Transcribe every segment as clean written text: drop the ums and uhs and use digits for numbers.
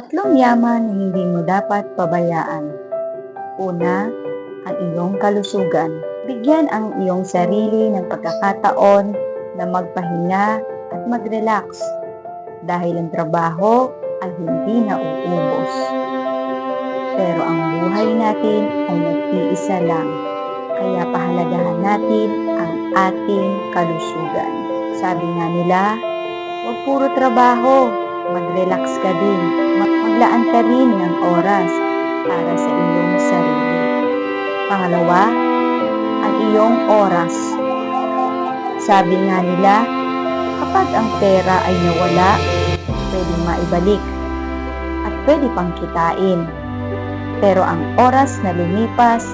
Tatlong yaman na hindi mo dapat pabayaan. Una, ang iyong kalusugan. Bigyan ang iyong sarili ng pagkakataon na magpahinga at mag-relax dahil ang trabaho ay hindi nauubos. Pero ang buhay natin ay nag-iisa lang, kaya pahalagahan natin ang ating kalusugan. Sabi nga nila, huwag puro trabaho, mag-relax ka din, maglaan ka rin ng oras para sa iyong sarili. Pangalawa, ang iyong oras. Sabi nga nila, kapag ang pera ay nawala, pwedeng maibalik at pwede pang kitain. Pero ang oras na lumipas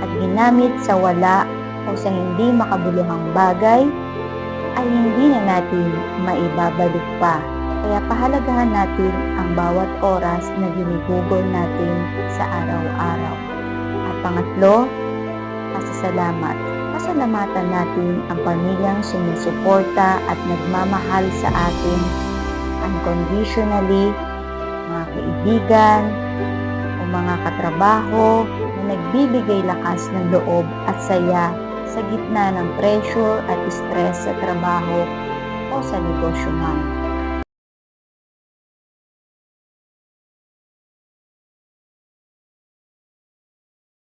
at ginamit sa wala o sa hindi makabuluhang bagay, ay hindi na natin maibabalik pa. Kaya pahalagahan natin ang bawat oras na ginugugol natin sa araw-araw. At pangatlo, pasasalamat. Pasalamatan natin ang pamilyang sumusuporta at nagmamahal sa atin unconditionally, mga kaibigan o mga katrabaho na nagbibigay lakas ng loob at saya sa gitna ng pressure at stress sa trabaho o sa negosyo man.